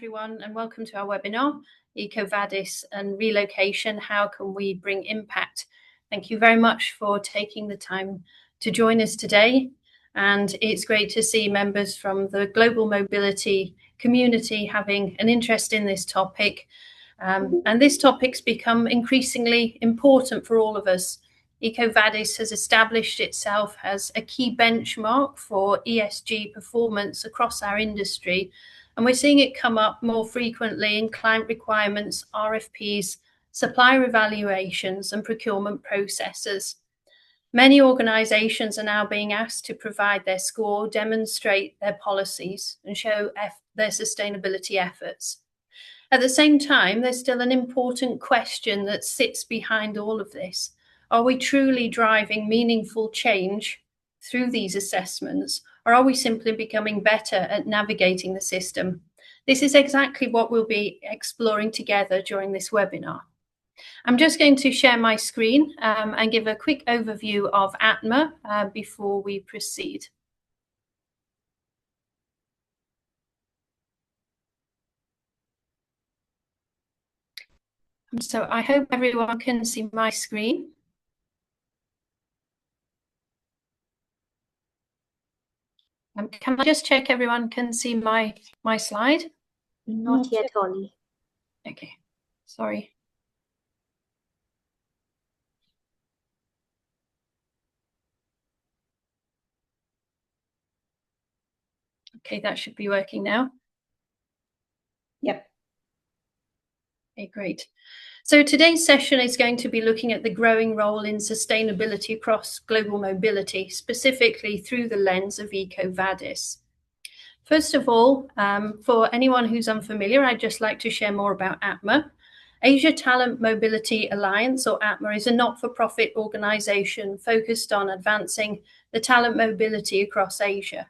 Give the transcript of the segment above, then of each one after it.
everyone, and welcome to our webinar, EcoVadis and Relocation, How Can We Bring Impact? Thank you very much for taking the time to join us today. And it's great to see members from the global mobility community having an interest in this topic. And this topic's become increasingly important for all of us. EcoVadis has established itself as a key benchmark for ESG performance across our industry, and we're seeing it come up more frequently in client requirements, RFPs, supplier evaluations, and procurement processes. Many organisations are now being asked to provide their score, demonstrate their policies, and show their sustainability efforts. At the same time, there's still an important question that sits behind all of this. Are we truly driving meaningful change through these assessments, or are we simply becoming better at navigating the system? This is exactly what we'll be exploring together during this webinar. I'm just going to share my screen and give a quick overview of ATMA before we proceed. So I hope everyone can see my screen. Can I just check everyone can see my slide? Not yet, Kolly. Okay, sorry. Okay, that should be working now. Yep. Okay, great. So today's session is going to be looking at the growing role in sustainability across global mobility, specifically through the lens of EcoVadis. First of all, for anyone who's unfamiliar, I'd just like to share more about ATMA. Asia Talent Mobility Alliance, or ATMA, is a not-for-profit organisation focused on advancing the talent mobility across Asia.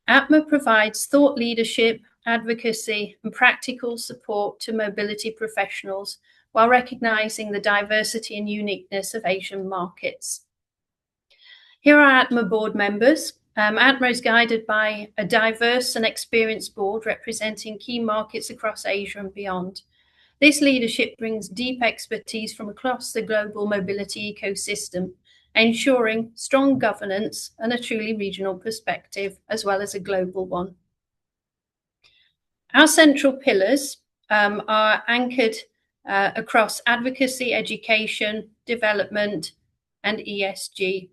ATMA provides thought leadership, advocacy, and practical support to mobility professionals while recognising the diversity and uniqueness of Asian markets. Here are ATMA board members. ATMA is guided by a diverse and experienced board representing key markets across Asia and beyond. This leadership brings deep expertise from across the global mobility ecosystem, ensuring strong governance and a truly regional perspective, as well as a global one. Our central pillars are anchored across advocacy, education, development, and ESG.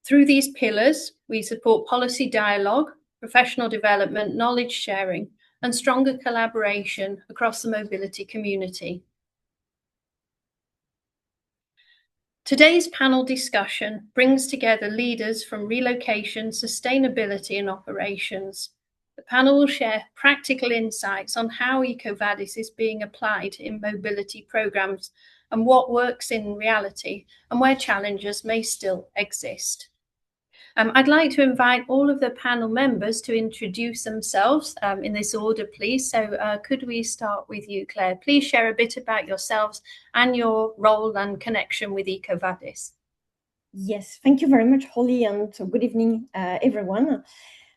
Through these pillars, we support policy dialogue, professional development, knowledge sharing, and stronger collaboration across the mobility community. Today's panel discussion brings together leaders from relocation, sustainability, and operations. The panel will share practical insights on how EcoVadis is being applied in mobility programs and what works in reality and where challenges may still exist. I'd like to invite all of the panel members to introduce themselves in this order, please. So could we start with you, Claire? Please share a bit about yourselves and your role and connection with EcoVadis. Yes, thank you very much, Holly, and so good evening, everyone.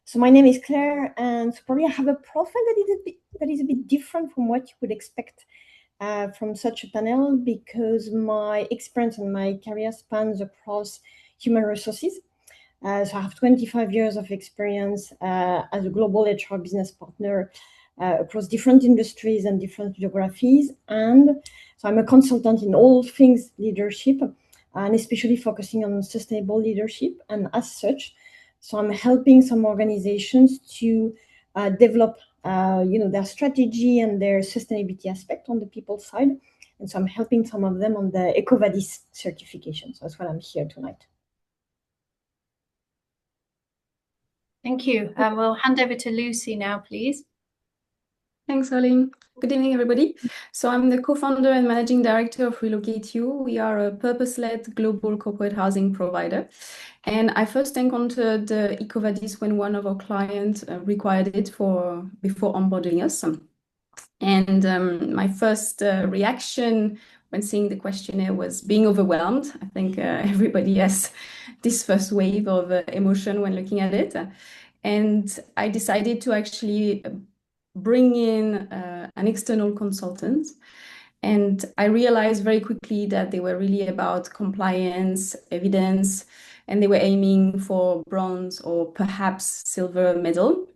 So my name is Claire, and so probably I have a profile that is a bit different from what you would expect from such a panel, because my experience and my career spans across human resources. So I have 25 years of experience as a global HR business partner across different industries and different geographies. And so I'm a consultant in all things leadership, and especially focusing on sustainable leadership. And as such, so I'm helping some organizations to develop their strategy and their sustainability aspect on the people side. And so I'm helping some of them on the EcoVadis certification. So that's what I'm here tonight. Thank you. We'll hand over to Lucie now, please. Thanks, Kolly. Good evening, everybody. So I'm the co-founder and managing director of RelocateU. We are a purpose-led global corporate housing provider. And I first encountered EcoVadis when one of our clients required it before onboarding us. And my first reaction when seeing the questionnaire was being overwhelmed. I think everybody has this first wave of emotion when looking at it. And I decided to actually bring in an external consultant. And I realized very quickly that they were really about compliance, evidence, and they were aiming for bronze or perhaps silver medal,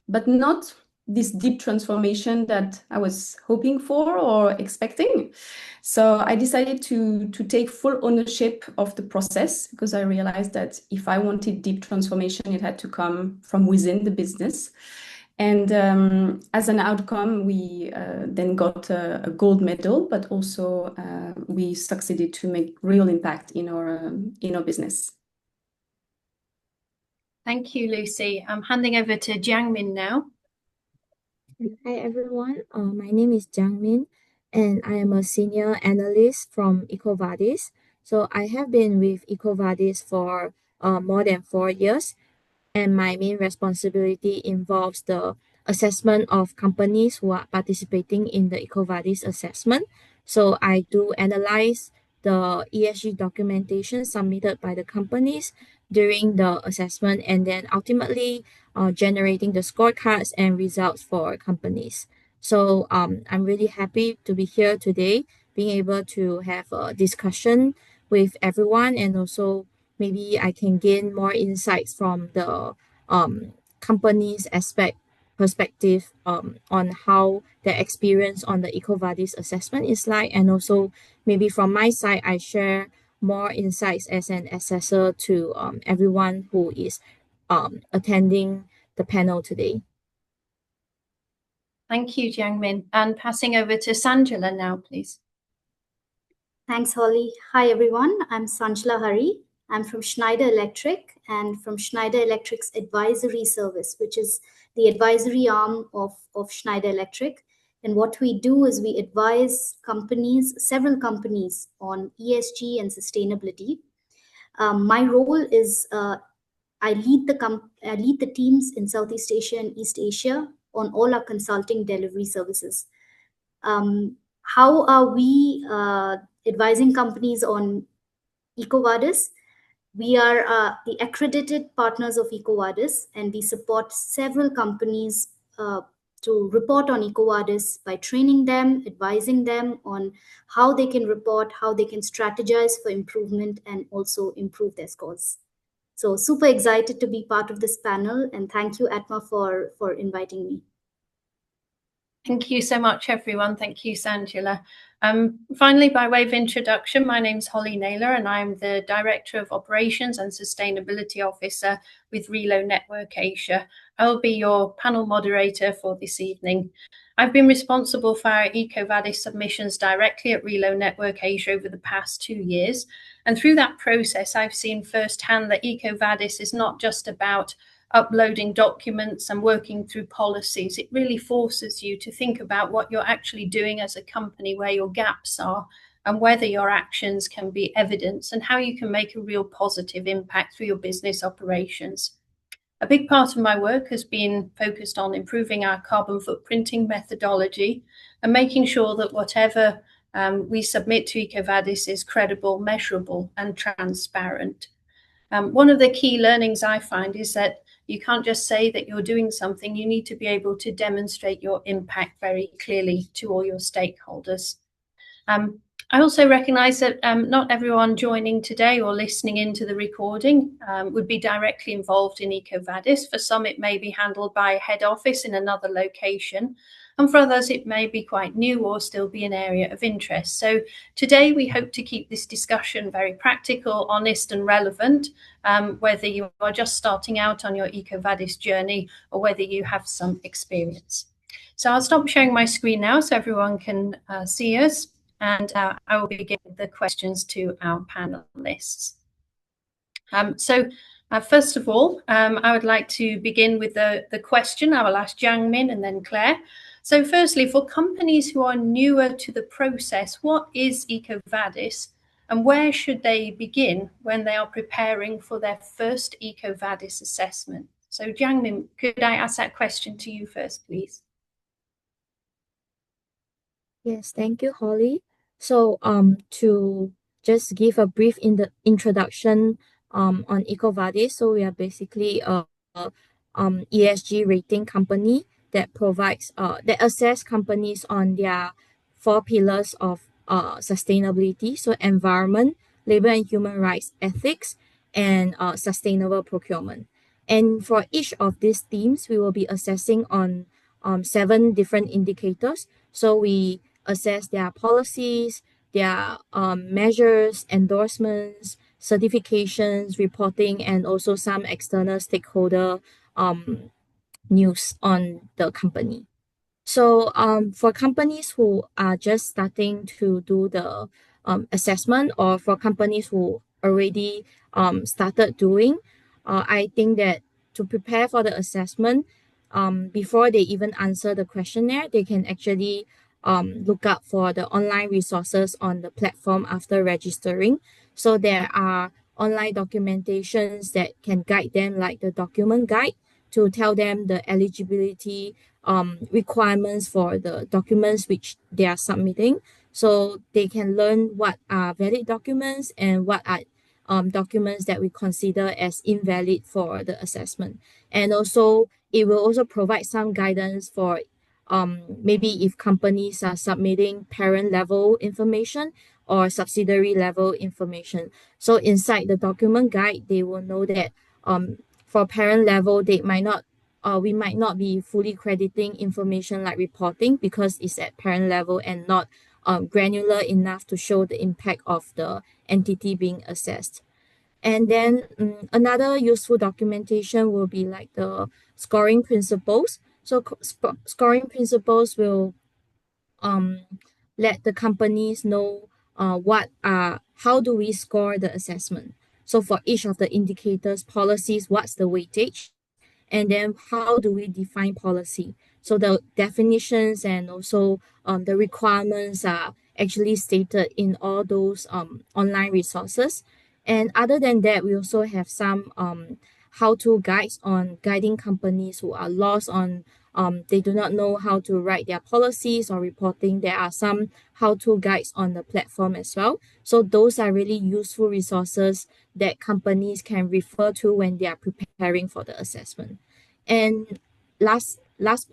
but not this deep transformation that I was hoping for or expecting. So I decided to take full ownership of the process, because I realized that if I wanted deep transformation, it had to come from within the business. And as an outcome, we then got a gold medal, but also we succeeded to make real impact in our business. Thank you, Lucie. I'm handing over to Jiangmin now. Hi everyone, my name is Jiangmin and I am a senior analyst from EcoVadis. So I have been with EcoVadis for more than 4 years, and my main responsibility involves the assessment of companies who are participating in the EcoVadis assessment. So I do analyze the ESG documentation submitted by the companies during the assessment, and then ultimately generating the scorecards and results for companies. So I'm really happy to be here today, being able to have a discussion with everyone, and also maybe I can gain more insights from the company's perspective on how their experience on the EcoVadis assessment is like, and also maybe from my side I share more insights as an assessor to everyone who is attending the panel today. Thank you, Jiangmin. And passing over to Sanjala now, please. Thanks, Holly. Hi, everyone. I'm Sanjala Hari. I'm from Schneider Electric and from Schneider Electric's advisory service, which is the advisory arm of Schneider Electric. And what we do is we advise companies, several companies, on ESG and sustainability. My role is I lead the teams in Southeast Asia and East Asia on all our consulting delivery services. How are we advising companies on EcoVadis? We are the accredited partners of EcoVadis, and we support several companies to report on EcoVadis by training them, advising them on how they can report, how they can strategize for improvement, and also improve their scores. So super excited to be part of this panel, and thank you, ATMA, for inviting me. Thank you so much, everyone. Thank you, Sanjala. Finally, by way of introduction, my name's Holly Naylor, and I'm the Director of Operations and Sustainability Officer with Relo Network Asia. I will be your panel moderator for this evening. I've been responsible for our EcoVadis submissions directly at Relo Network Asia over the past 2 years. And through that process, I've seen firsthand that EcoVadis is not just about uploading documents and working through policies. It really forces you to think about what you're actually doing as a company, where your gaps are, and whether your actions can be evidence, and how you can make a real positive impact through your business operations. A big part of my work has been focused on improving our carbon footprinting methodology and making sure that whatever we submit to EcoVadis is credible, measurable, and transparent. One of the key learnings I find is that you can't just say that you're doing something. You need to be able to demonstrate your impact very clearly to all your stakeholders. I also recognise that not everyone joining today or listening into the recording would be directly involved in EcoVadis. For some, it may be handled by a head office in another location, and for others, it may be quite new or still be an area of interest. So today, we hope to keep this discussion very practical, honest, and relevant, whether you are just starting out on your EcoVadis journey or whether you have some experience. So I'll stop sharing my screen now so everyone can see us. And I will begin with the questions to our panelists. First of all, I would like to begin with the question. I will ask Jiangmin and then Claire. So firstly, for companies who are newer to the process, what is EcoVadis, and where should they begin when they are preparing for their first EcoVadis assessment? So Jiangmin, could I ask that question to you first, please? Yes, thank you, Holly. So to just give a brief introduction on EcoVadis, so we are basically a ESG rating company that provides that assess companies on their 4 pillars of sustainability, so environment, labor and human rights, ethics, and sustainable procurement. And for each of these themes, we will be assessing on 7 different indicators. So we assess their policies, their measures, endorsements, certifications, reporting, and also some external stakeholder news on the company. So for companies who are just starting to do the assessment, or for companies who already started doing, I think that to prepare for the assessment, before they even answer the questionnaire, they can actually look up for the online resources on the platform after registering. So there are online documentations that can guide them, like the document guide, to tell them the eligibility requirements for the documents which they are submitting, so they can learn what are valid documents and what are documents that we consider as invalid for the assessment. And also it will also provide some guidance for maybe if companies are submitting parent level information or subsidiary level information. So inside the document guide, they will know that for parent level, they might not we might not be fully crediting information like reporting, because it's at parent level and not granular enough to show the impact of the entity being assessed. And then another useful documentation will be like the scoring principles. So scoring principles will let the companies know how do we score the assessment. So for each of the indicators, policies, what's the weightage? And then how do we define policy? So the definitions and also the requirements are actually stated in all those online resources. And other than that, we also have some how-to guides on guiding companies who are lost on they do not know how to write their policies or reporting. There are some how-to guides on the platform as well. So those are really useful resources that companies can refer to when they are preparing for the assessment. And last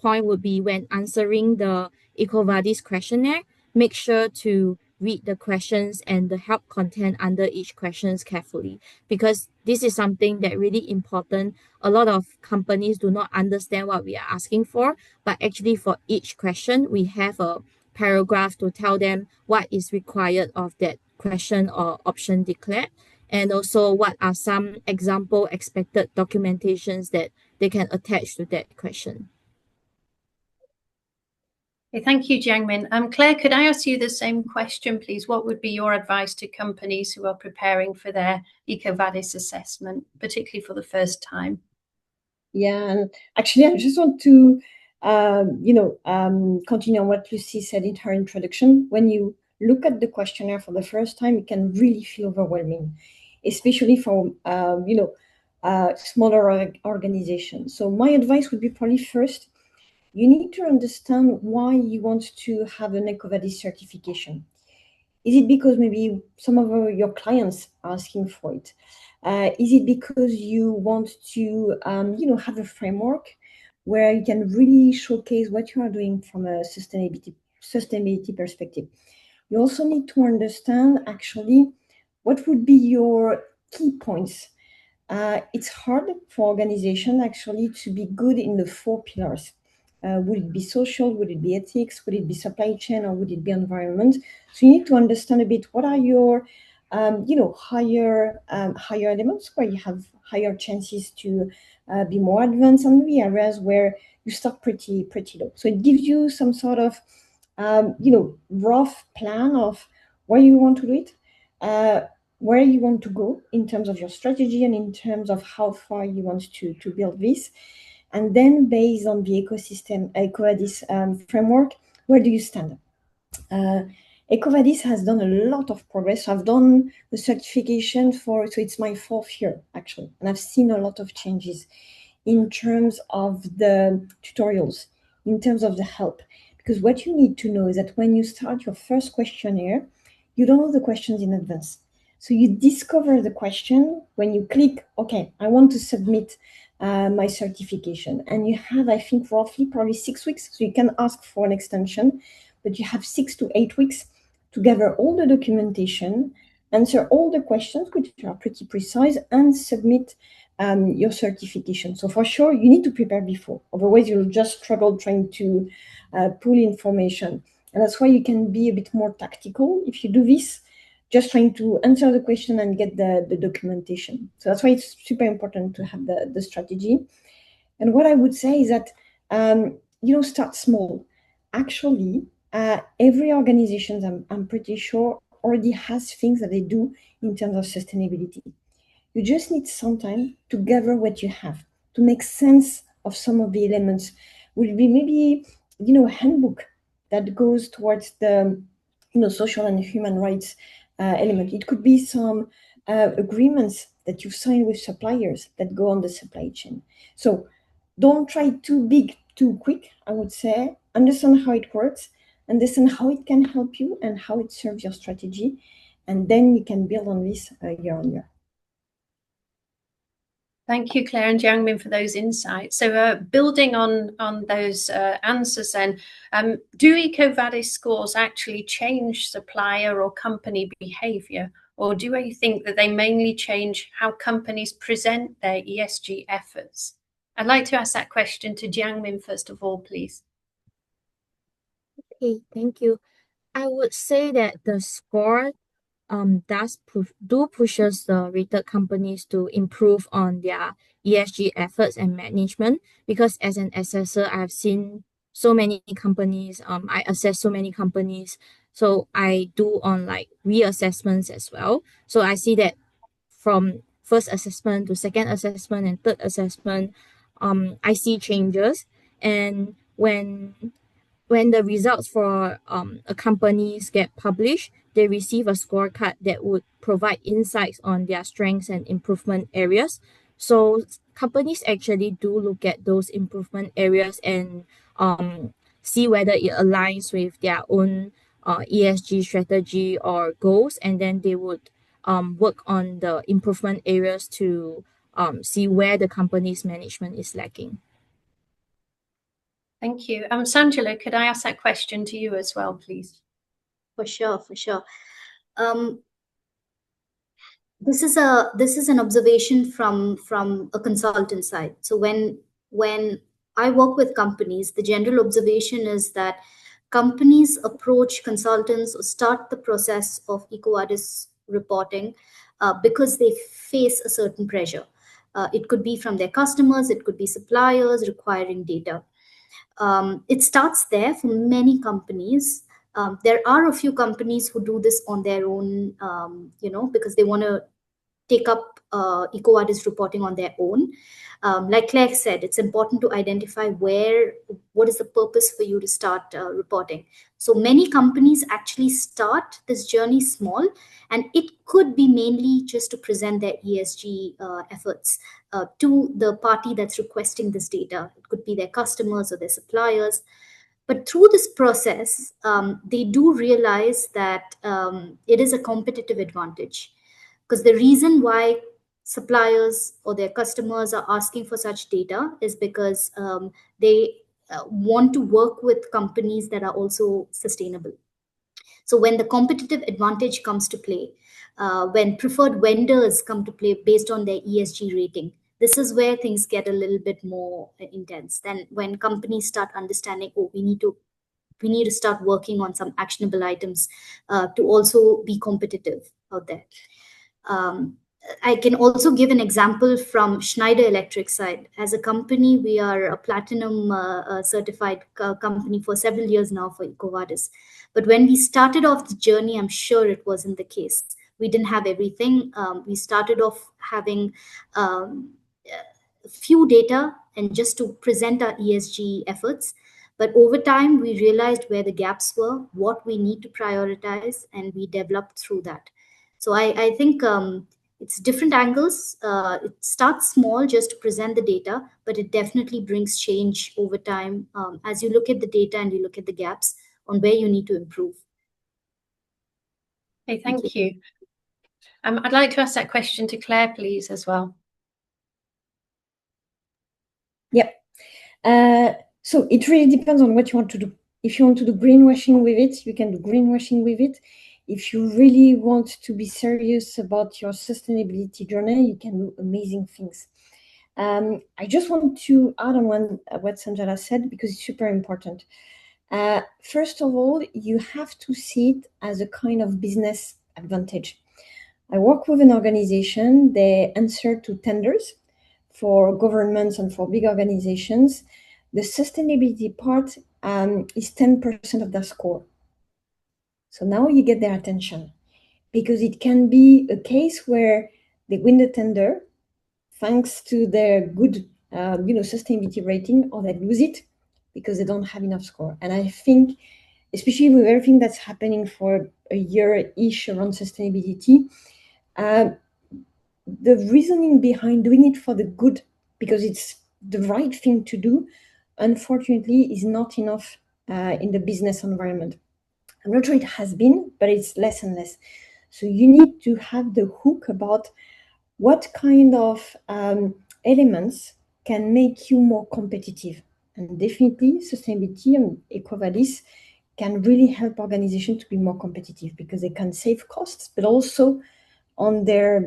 point would be, when answering the EcoVadis questionnaire, make sure to read the questions and the help content under each questions carefully, because this is something that really important. A lot of companies do not understand what we are asking for, but actually for each question, we have a paragraph to tell them what is required of that question or option declared, and also what are some example expected documentations that they can attach to that question. Okay, thank you, Jiangmin. Claire, could I ask you the same question, please? What would be your advice to companies who are preparing for their EcoVadis assessment, particularly for the first time? Yeah, and actually, I just want to, continue on what Lucie said in her introduction. When you look at the questionnaire for the first time, it can really feel overwhelming, especially for, smaller organizations. So my advice would be probably first, you need to understand why you want to have an EcoVadis certification. Is it because maybe some of your clients are asking for it? Is it because you want to, have a framework where you can really showcase what you are doing from a sustainability perspective? You also need to understand actually what would be your key points. It's hard for organization actually to be good in the 4 pillars. Would it be social? Would it be ethics? Would it be supply chain? Or would it be environment? So you need to understand a bit what are your, higher elements where you have higher chances to be more advanced, and maybe areas where you start pretty low. So it gives you some sort of, rough plan of where you want to do it, where you want to go in terms of your strategy and in terms of how far you want to build this. And then based on the EcoVadis framework, where do you stand? EcoVadis has done a lot of progress. I've done the certification so it's my 4th year actually, and I've seen a lot of changes in terms of the tutorials, in terms of the help. Because what you need to know is that when you start your first questionnaire, you don't know the questions in advance. So you discover the question when you click, okay, I want to submit my certification. And you have, I think, roughly probably 6 weeks. So you can ask for an extension, but you have 6 to 8 weeks to gather all the documentation, answer all the questions, which are pretty precise, and submit your certification. So for sure, you need to prepare before. Otherwise, you'll just struggle trying to pull information. And that's why you can be a bit more tactical if you do this, just trying to answer the question and get the documentation. So that's why it's super important to have the strategy. And what I would say is that, start small. Actually, every organization, I'm pretty sure, already has things that they do in terms of sustainability. You just need some time to gather what you have, to make sense of some of the elements. Will be maybe, a handbook that goes towards the, social and human rights element. It could be some agreements that you've signed with suppliers that go on the supply chain. So don't try too big, too quick, I would say. Understand how it works, understand how it can help you and how it serves your strategy. And then you can build on this year on year. Thank you, Claire and Jiangmin, for those insights. So building on those answers then, do EcoVadis scores actually change supplier or company behavior? Or do you think that they mainly change how companies present their ESG efforts? I'd like to ask that question to Jiangmin first of all, please. Okay, thank you. I would say that the score pushes the rated companies to improve on their ESG efforts and management, because as an assessor, I've seen so many companies, I assess so many companies, so I do on like reassessments as well. So I see that from first assessment to second assessment and third assessment, I see changes. And when the results for a companies get published, they receive a scorecard that would provide insights on their strengths and improvement areas. So companies actually do look at those improvement areas and see whether it aligns with their own ESG strategy or goals, and then they would work on the improvement areas to see where the company's management is lacking. Thank you. Sanjala, could I ask that question to you as well, please? For sure. This is an observation from a consultant side. So when I work with companies, the general observation is that companies approach consultants or start the process of EcoVadis reporting because they face a certain pressure. It could be from their customers, it could be suppliers requiring data. It starts there for many companies. There are a few companies who do this on their own, because they want to take up EcoVadis reporting on their own. Like Claire said, it's important to identify what is the purpose for you to start reporting. So many companies actually start this journey small, and it could be mainly just to present their ESG efforts to the party that's requesting this data. It could be their customers or their suppliers. But through this process, they do realize that it is a competitive advantage. Because the reason why suppliers or their customers are asking for such data is because they want to work with companies that are also sustainable. So when the competitive advantage comes to play, when preferred vendors come to play based on their ESG rating, this is where things get a little bit more intense. Then when companies start understanding, we need to start working on some actionable items to also be competitive out there. I can also give an example from Schneider Electric side. As a company, we are a platinum certified company for several years now for EcoVadis. But when we started off the journey, I'm sure it wasn't the case. We didn't have everything. We started off having few data and just to present our ESG efforts. But over time, we realized where the gaps were, what we need to prioritize, and we developed through that. So I think it's different angles. It starts small just to present the data, but it definitely brings change over time as you look at the data and you look at the gaps on where you need to improve. Okay, thank you. I'd like to ask that question to Claire, please, as well. Yep. So it really depends on what you want to do. If you want to do greenwashing with it, you can do greenwashing with it. If you really want to be serious about your sustainability journey, you can do amazing things. I just want to add on what Sanjala said, because it's super important. First of all, you have to see it as a kind of business advantage. I work with an organization. They answer to tenders for governments and for big organizations. The sustainability part is 10% of their score. So now you get their attention, because it can be a case where they win the tender thanks to their good sustainability rating, or they lose it because they don't have enough score. And I think, especially with everything that's happening for a year-ish around sustainability, the reasoning behind doing it for the good, because it's the right thing to do, unfortunately, is not enough in the business environment. I'm not sure it has been, but it's less and less. So you need to have the hook about what kind of elements can make you more competitive. And definitely sustainability and EcoVadis can really help organizations to be more competitive, because they can save costs, but also on their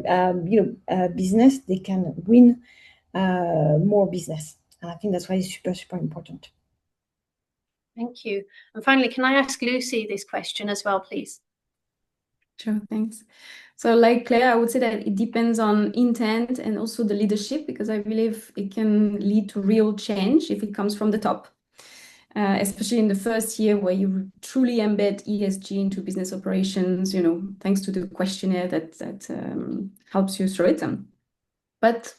business, they can win more business. And I think that's why it's super, super important. Thank you. And finally, can I ask Lucie this question as well, please? Sure, thanks. So like Claire, I would say that it depends on intent and also the leadership, because I believe it can lead to real change if it comes from the top, especially in the first year where you truly embed ESG into business operations, thanks to the questionnaire that helps you through it. But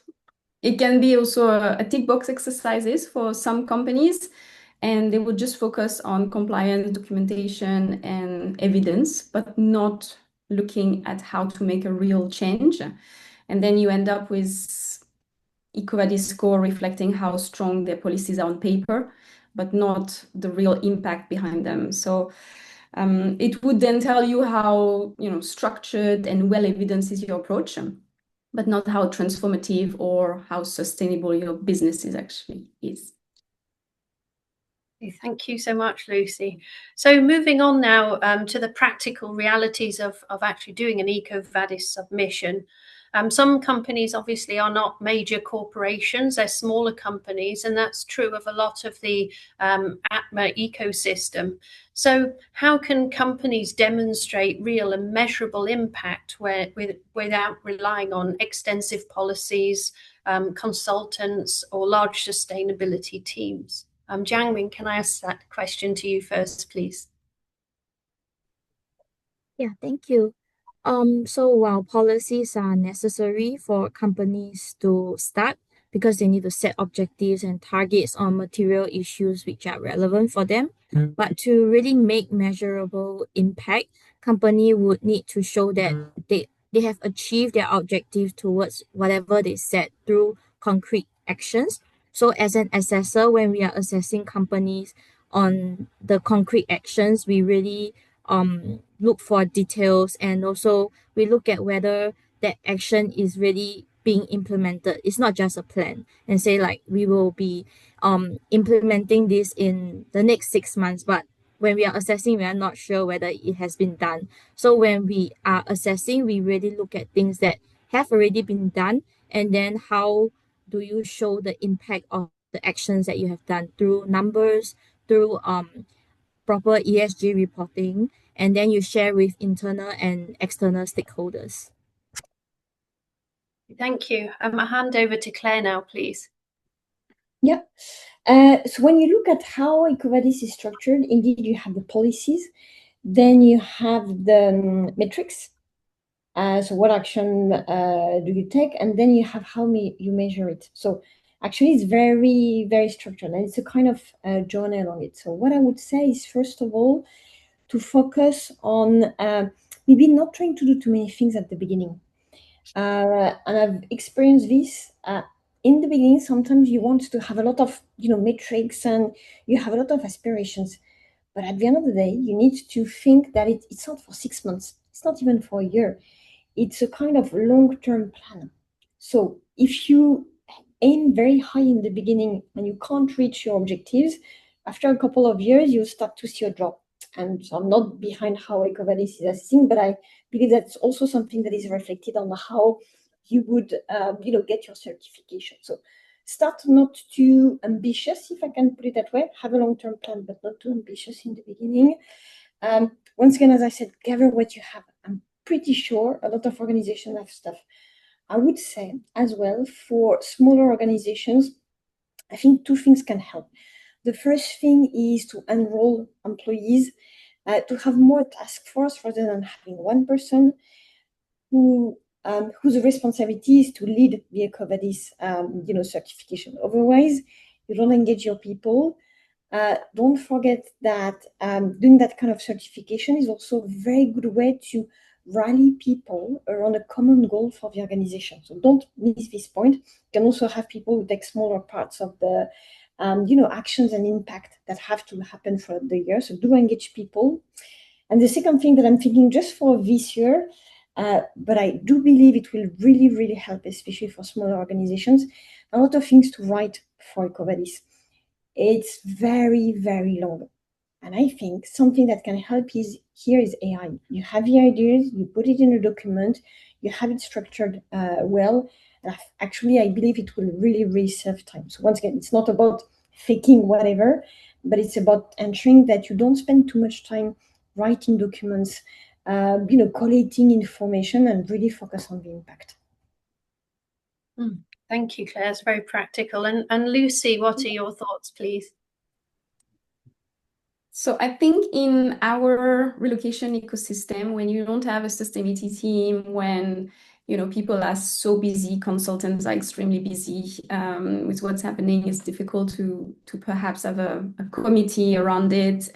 it can be also a tick box exercises for some companies, and they would just focus on compliance, documentation, and evidence, but not looking at how to make a real change. And then you end up with EcoVadis score reflecting how strong their policies are on paper, but not the real impact behind them. So it would then tell you how structured and well evidenced is your approach, but not how transformative or how sustainable your business actually is. Thank you so much, Lucie. So moving on now to the practical realities of actually doing an EcoVadis submission. Some companies obviously are not major corporations, they're smaller companies, and that's true of a lot of the ATMA ecosystem. So how can companies demonstrate real and measurable impact without relying on extensive policies, consultants, or large sustainability teams? Jiangmin, can I ask that question to you first, please? Yeah, thank you. So while policies are necessary for companies to start, because they need to set objectives and targets on material issues which are relevant for them, but to really make measurable impact, company would need to show that they have achieved their objective towards whatever they set through concrete actions. So as an assessor, when we are assessing companies on the concrete actions, we really look for details, and also we look at whether that action is really being implemented. It's not just a plan and say like we will be implementing this in the next 6 months, but when we are assessing, we are not sure whether it has been done. So when we are assessing, we really look at things that have already been done, and then how do you show the impact of the actions that you have done through numbers, through proper ESG reporting, and then you share with internal and external stakeholders. Thank you. I'll hand over to Claire now, please. Yeah. So when you look at how EcoVadis is structured, indeed you have the policies, then you have the metrics. So what action do you take? And then you have how you measure it. So actually it's very, very structured, and it's a kind of journal on it. So what I would say is, first of all, to focus on maybe not trying to do too many things at the beginning. And I've experienced this in the beginning. Sometimes you want to have a lot of metrics, and you have a lot of aspirations. But at the end of the day, you need to think that it's not for 6 months. It's not even for a year. It's a kind of long-term plan. So if you aim very high in the beginning and you can't reach your objectives, after a couple of years, you start to see a drop. And so I'm not behind how EcoVadis is assessing, but I believe that's also something that is reflected on how you would, get your certification. So start not too ambitious, if I can put it that way. Have a long-term plan, but not too ambitious in the beginning. Once again, as I said, gather what you have. I'm pretty sure a lot of organizations have stuff. I would say as well for smaller organizations, I think two things can help. The first thing is to enroll employees, to have more task force rather than having one person whose responsibility is to lead the EcoVadis, certification. Otherwise, you don't engage your people. Don't forget that doing that kind of certification is also a very good way to rally people around a common goal for the organization. So don't miss this point. You can also have people who take smaller parts of the actions and impact that have to happen throughout the year. So do engage people. And the second thing that I'm thinking just for this year, but I do believe it will really, really help, especially for smaller organizations, a lot of things to write for EcoVadis. It's very, very long. And I think something that can help is AI. You have the ideas, you put it in a document, you have it structured well. And actually, I believe it will really, really save time. So once again, it's not about faking whatever, but it's about ensuring that you don't spend too much time writing documents, collating information and really focus on the impact. Thank you, Claire. It's very practical. And Lucie, what are your thoughts, please? So I think in our relocation ecosystem, when you don't have a sustainability team, when people are so busy, consultants are extremely busy with what's happening, it's difficult to perhaps have a committee around it.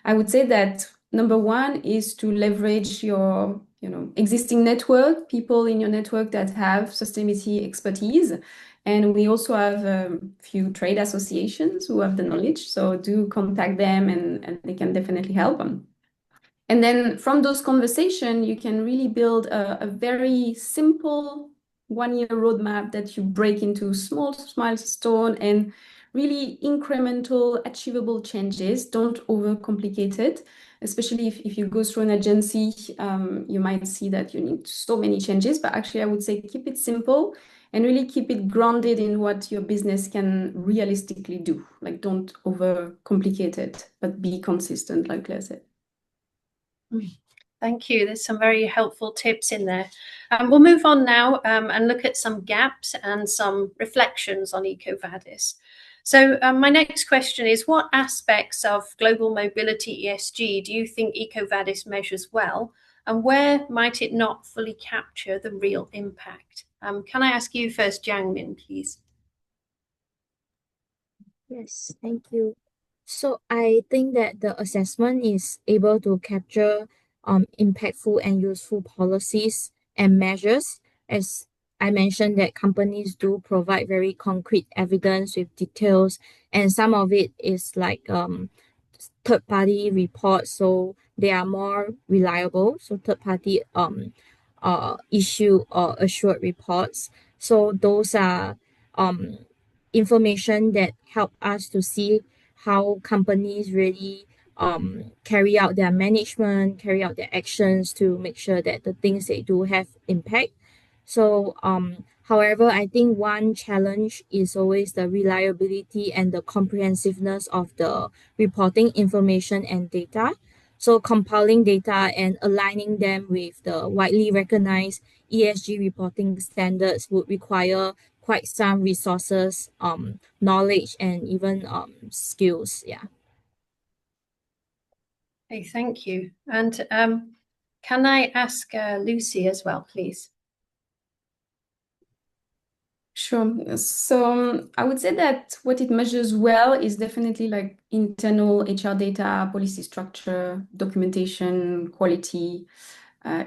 I would say that number one is to leverage your existing network, people in your network that have sustainability expertise. And we also have a few trade associations who have the knowledge. So do contact them and they can definitely help them. And then from those conversations, you can really build a very simple one-year roadmap that you break into small milestones and really incremental, achievable changes. Don't overcomplicate it, especially if you go through an agency, you might see that you need so many changes, but actually I would say keep it simple and really keep it grounded in what your business can realistically do. Like don't overcomplicate it, but be consistent, like Claire said. Thank you. There's some very helpful tips in there. We'll move on now and look at some gaps and some reflections on EcoVadis. So my next question is, what aspects of global mobility ESG do you think EcoVadis measures well, and where might it not fully capture the real impact? Can I ask you first, Jiangmin, please? Yes, thank you. So I think that the assessment is able to capture impactful and useful policies and measures. As I mentioned, that companies do provide very concrete evidence with details, and some of it is like third-party reports, so they are more reliable. So third-party issue or assured reports. So those are information that help us to see how companies really carry out their management, carry out their actions to make sure that the things they do have impact. So however, I think one challenge is always the reliability and the comprehensiveness of the reporting information and data. So compiling data and aligning them with the widely recognized ESG reporting standards would require quite some resources, knowledge, and even skills. Yeah. Hey, thank you. And can I ask Lucie as well, please? Sure. So I would say that what it measures well is definitely like internal HR data, policy structure, documentation, quality,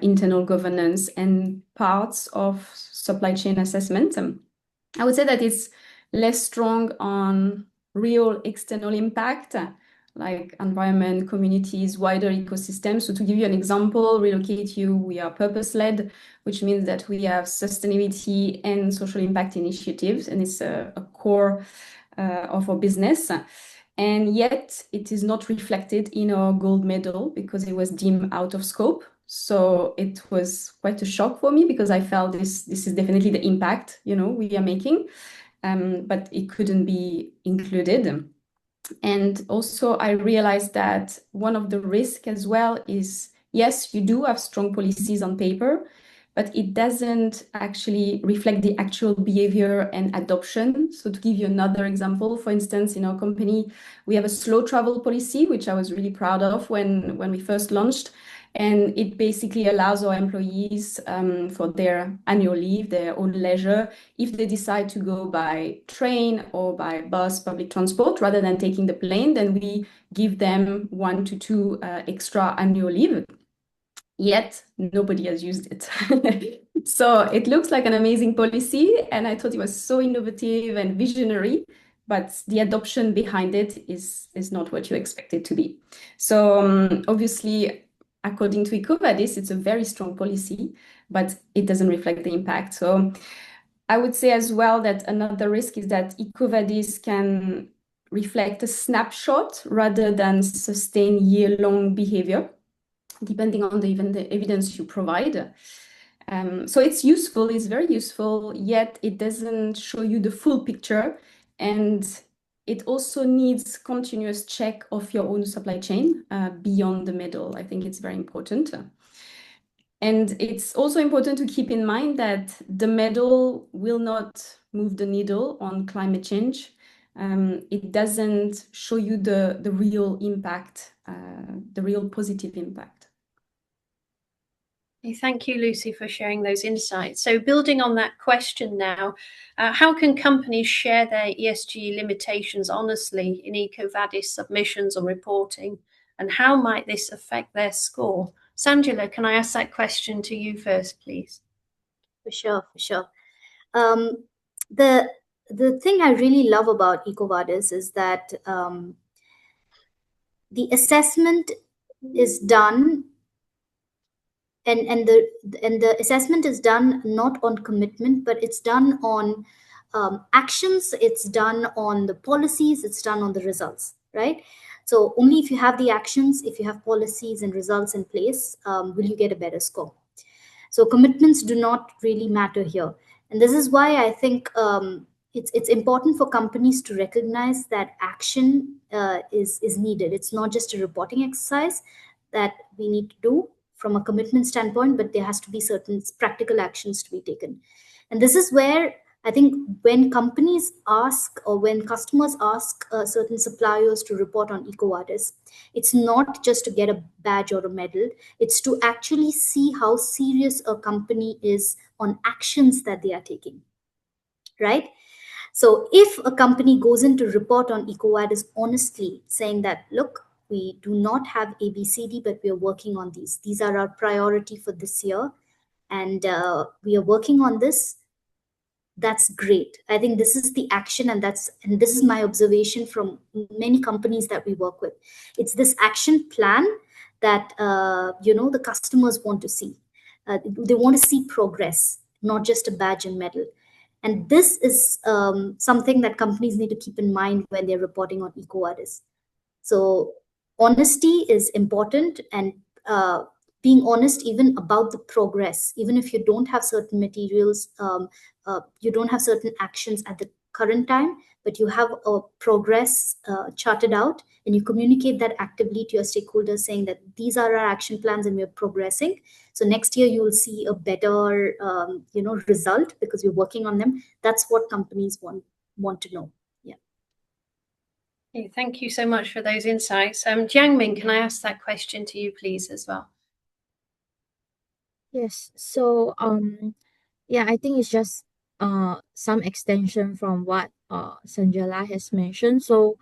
internal governance, and parts of supply chain assessment. I would say that it's less strong on real external impact, like environment, communities, wider ecosystem. So to give you an example, RelocateU, we are purpose-led, which means that we have sustainability and social impact initiatives, and it's a core of our business. And yet it is not reflected in our gold medal because it was deemed out of scope. So it was quite a shock for me because I felt this is definitely the impact, we are making, but it couldn't be included. And also I realized that one of the risks as well is, yes, you do have strong policies on paper, but it doesn't actually reflect the actual behavior and adoption. So to give you another example, for instance, in our company, we have a slow travel policy, which I was really proud of when we first launched. And it basically allows our employees for their annual leave, their own leisure, if they decide to go by train or by bus, public transport, rather than taking the plane, then we give them 1 to 2 extra annual leave. Yet nobody has used it. So it looks like an amazing policy, and I thought it was so innovative and visionary, but the adoption behind it is not what you expect it to be. So obviously, according to EcoVadis, it's a very strong policy, but it doesn't reflect the impact. So I would say as well that another risk is that EcoVadis can reflect a snapshot rather than sustain year-long behavior, depending on the evidence you provide. So it's useful, it's very useful, yet it doesn't show you the full picture. And it also needs continuous check of your own supply chain beyond the middle. I think it's very important. And it's also important to keep in mind that the medal will not move the needle on climate change. It doesn't show you the real impact, the real positive impact. Thank you, Lucie, for sharing those insights. So building on that question now, how can companies share their ESG limitations honestly in EcoVadis submissions or reporting, and how might this affect their score? Sanjala, can I ask that question to you first, please? For sure. The thing I really love about EcoVadis is that the assessment is done, and the assessment is done not on commitment, but it's done on actions, it's done on the policies, it's done on the results, right? So only if you have the actions, if you have policies and results in place, will you get a better score. So commitments do not really matter here. And this is why I think it's important for companies to recognize that action is needed. It's not just a reporting exercise that we need to do from a commitment standpoint, but there has to be certain practical actions to be taken. And this is where I think when companies ask, or when customers ask certain suppliers to report on EcoVadis, it's not just to get a badge or a medal. It's to actually see how serious a company is on actions that they are taking, right? So if a company goes in to report on EcoVadis honestly, saying that, look, we do not have ABCD, but we are working on these. These are our priority for this year, and we are working on this. That's great. I think this is the action, and this is my observation from many companies that we work with. It's this action plan that the customers want to see. They want to see progress, not just a badge and medal. And this is something that companies need to keep in mind when they're reporting on EcoVadis. So honesty is important, and being honest even about the progress, even if you don't have certain materials, you don't have certain actions at the current time, but you have a progress charted out, and you communicate that actively to your stakeholders, saying that these are our action plans and we're progressing. So next year you will see a better result because you're working on them. That's what companies want to know. Okay, thank you so much for those insights. Jiangmin, can I ask that question to you, please, as well? Yes. So I think it's just some extension from what Sanjala has mentioned. So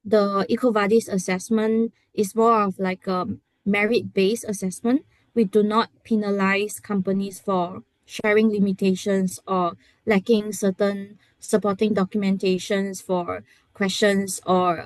the EcoVadis assessment is more of like a merit-based assessment. We do not penalize companies for sharing limitations or lacking certain supporting documentations for questions or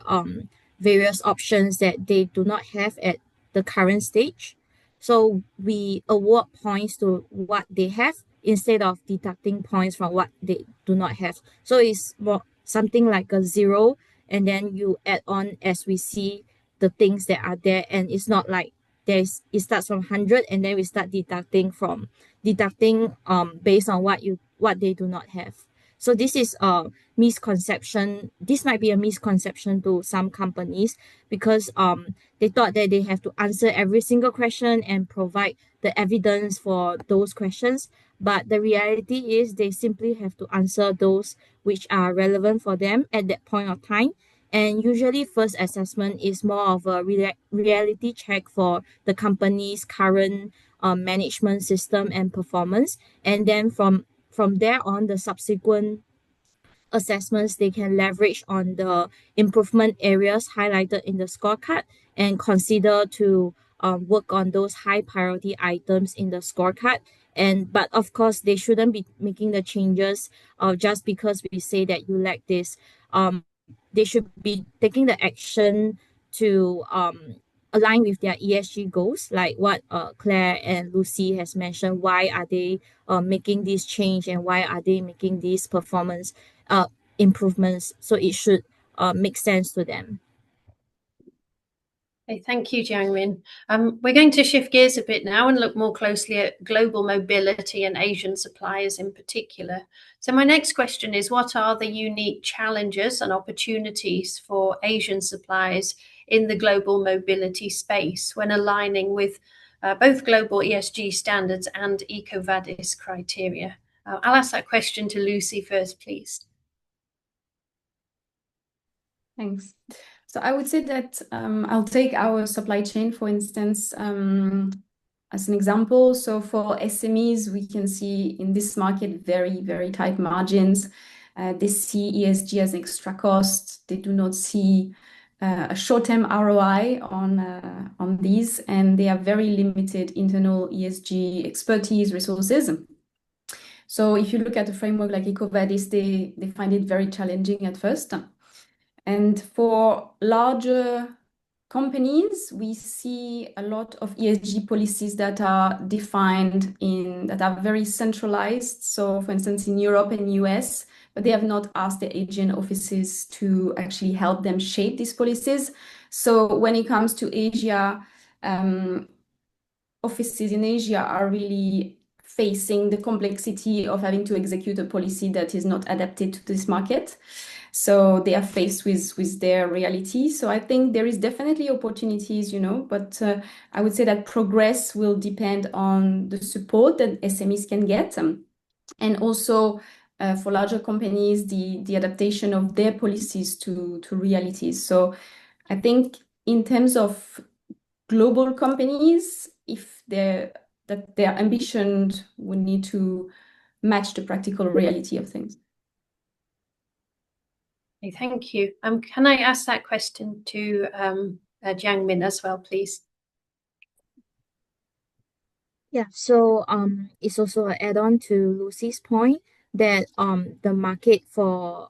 various options that they do not have at the current stage. So we award points to what they have instead of deducting points from what they do not have. So it's more something like a zero, and then you add on as we see the things that are there, and it's not like it starts from 100 and then we start deducting based on what they do not have. So this is a misconception. This might be a misconception to some companies because they thought that they have to answer every single question and provide the evidence for those questions. But the reality is they simply have to answer those which are relevant for them at that point of time. And usually first assessment is more of a reality check for the company's current management system and performance. And then from there on, the subsequent assessments they can leverage on the improvement areas highlighted in the scorecard and consider to work on those high priority items in the scorecard. And but of course they shouldn't be making the changes just because we say that you lack this. They should be taking the action to align with their ESG goals, like what Claire and Lucie has mentioned. Why are they making this change, and why are they making these performance improvements? So it should make sense to them. Okay, thank you, Jiangmin. We're going to shift gears a bit now and look more closely at global mobility and Asian suppliers in particular. So my next question is, what are the unique challenges and opportunities for Asian suppliers in the global mobility space when aligning with both global ESG standards and EcoVadis criteria? I'll ask that question to Lucie first, please. Thanks. So I would say that I'll take our supply chain, for instance, as an example. So for SMEs, we can see in this market very, very tight margins. They see ESG as extra cost. They do not see a short-term ROI on these, and they have very limited internal ESG expertise resources. So if you look at a framework like EcoVadis, they find it very challenging at first. And for larger companies, we see a lot of ESG policies that are defined that are very centralized. So for instance, in Europe and US, but they have not asked the Asian offices to actually help them shape these policies. So when it comes to Asia, offices in Asia are really facing the complexity of having to execute a policy that is not adapted to this market. So they are faced with their reality. So I think there is definitely opportunities, but I would say that progress will depend on the support that SMEs can get. And also for larger companies, the adaptation of their policies to realities. So I think in terms of global companies, if their ambition would need to match the practical reality of things. Okay, thank you. Can I ask that question to Jiangmin as well, please? Yeah, so it's also an add-on to Lucie's point that the market for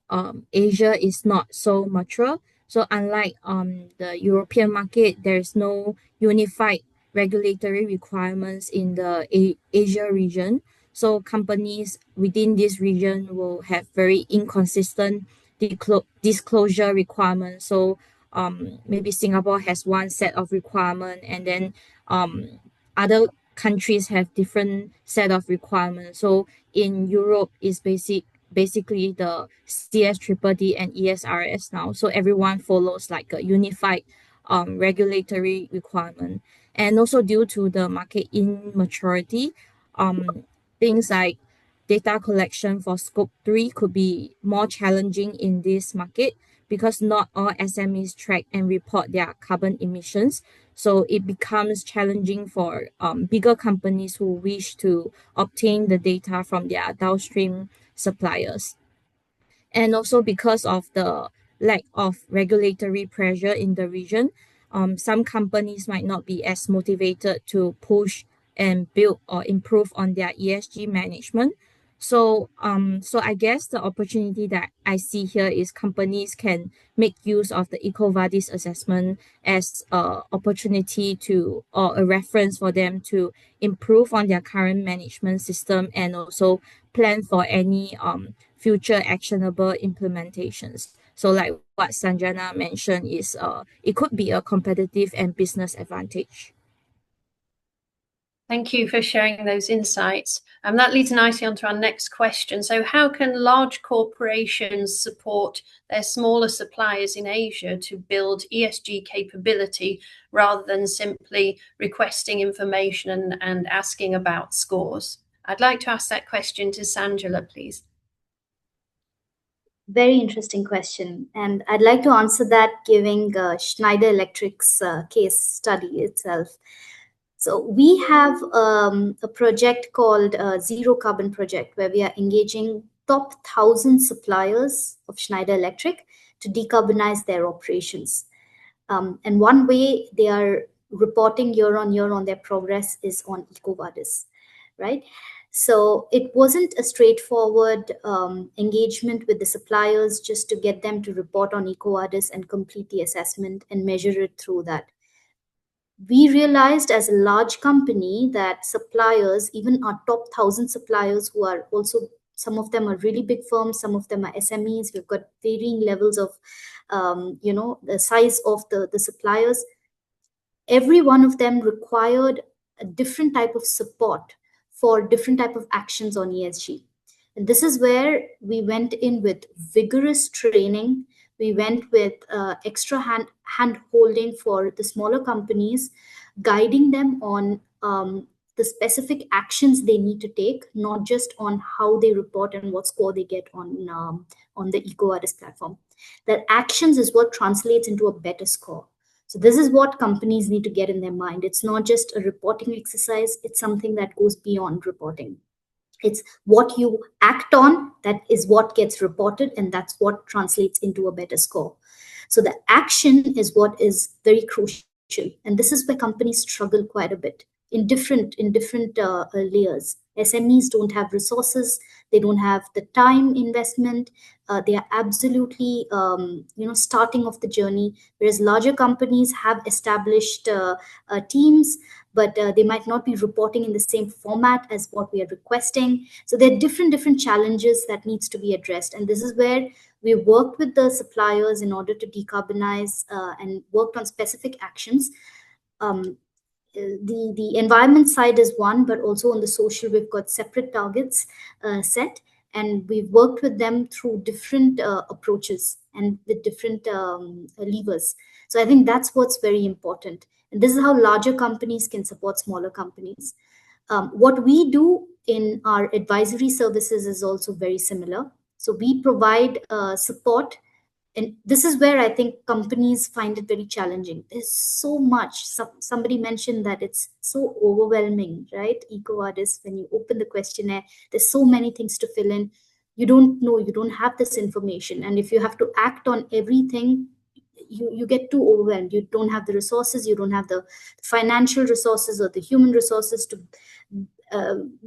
Asia is not so mature. So unlike the European market, there's no unified regulatory requirements in the Asia region. So companies within this region will have very inconsistent disclosure requirements. So maybe Singapore has one set of requirement, and then other countries have different set of requirements. So in Europe is basically the CS-DDD and ESRS now. So everyone follows like a unified regulatory requirement. And also due to the market immaturity, things like data collection for scope 3 could be more challenging in this market because not all SMEs track and report their carbon emissions. So it becomes challenging for bigger companies who wish to obtain the data from their downstream suppliers. And also because of the lack of regulatory pressure in the region, some companies might not be as motivated to push and build or improve on their ESG management. So I guess the opportunity that I see here is companies can make use of the EcoVadis assessment as a opportunity to or a reference for them to improve on their current management system and also plan for any future actionable implementations. So like what Sanjana mentioned is it could be a competitive and business advantage. Thank you for sharing those insights. That leads nicely on to our next question. So how can large corporations support their smaller suppliers in Asia to build ESG capability rather than simply requesting information and asking about scores? I'd like to ask that question to Sanjala, please. Very interesting question. And I'd like to answer that giving Schneider Electric's case study itself. So we have a project called Zero Carbon Project, where we are engaging top 1,000 suppliers of Schneider Electric to decarbonize their operations. And one way they are reporting year on year on their progress is on EcoVadis, right? So it wasn't a straightforward engagement with the suppliers just to get them to report on EcoVadis and complete the assessment and measure it through that. We realized as a large company that suppliers, even our top 1,000 suppliers who are also, some of them are really big firms, some of them are SMEs, we've got varying levels of, the size of the suppliers. Every one of them required a different type of support for different type of actions on ESG. And this is where we went in with vigorous training. We went with extra hand holding for the smaller companies, guiding them on the specific actions they need to take, not just on how they report and what score they get on the EcoVadis platform. That actions is what translates into a better score. So this is what companies need to get in their mind. It's not just a reporting exercise. It's something that goes beyond reporting. It's what you act on that is what gets reported, and that's what translates into a better score. So the action is what is very crucial, and this is where companies struggle quite a bit in different layers. SMEs don't have resources, they don't have the time investment, they are absolutely starting off the journey, whereas larger companies have established teams, but they might not be reporting in the same format as what we are requesting. So there are different challenges that needs to be addressed, and this is where we worked with the suppliers in order to decarbonize and worked on specific actions. The environment side is one, but also on the social, we've got separate targets set, and we've worked with them through different approaches and with different levers. So I think that's what's very important. And this is how larger companies can support smaller companies. What we do in our advisory services is also very similar. So we provide support. And this is where I think companies find it very challenging. There's so much. Somebody mentioned that it's so overwhelming, right? EcoVadis, when you open the questionnaire, there's so many things to fill in. You don't know, you don't have this information. And if you have to act on everything, you get too overwhelmed. You don't have the resources, you don't have the financial resources or the human resources to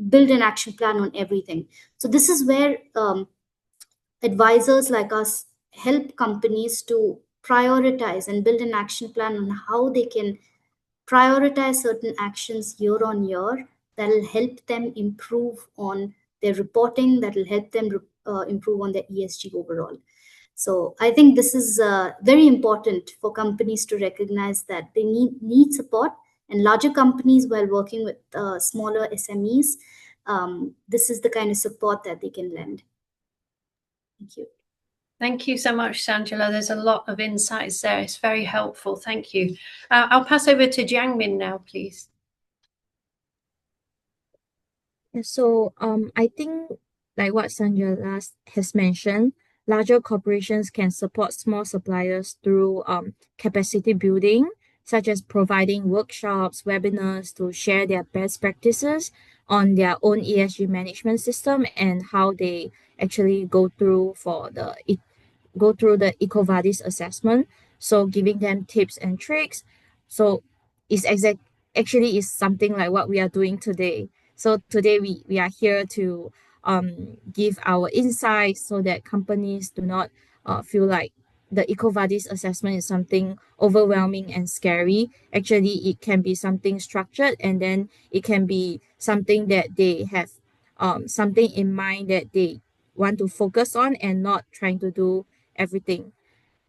build an action plan on everything. So this is where advisors like us help companies to prioritize and build an action plan on how they can prioritize certain actions year on year that will help them improve on their reporting, that will help them improve on their ESG overall. So I think this is very important for companies to recognize that they need support, and larger companies, while working with smaller SMEs, this is the kind of support that they can lend. Thank you. Thank you so much, Sanjala. There's a lot of insights there. It's very helpful. Thank you. I'll pass over to Jiangmin now, please. So I think like what Sanjala has mentioned, larger corporations can support small suppliers through capacity building, such as providing workshops, webinars to share their best practices on their own ESG management system and how they actually go through the EcoVadis assessment. So giving them tips and tricks. So it's actually is something like what we are doing today. So today we are here to give our insights so that companies do not feel like the EcoVadis assessment is something overwhelming and scary. Actually, it can be something structured, and then it can be something that they have something in mind that they want to focus on and not trying to do everything.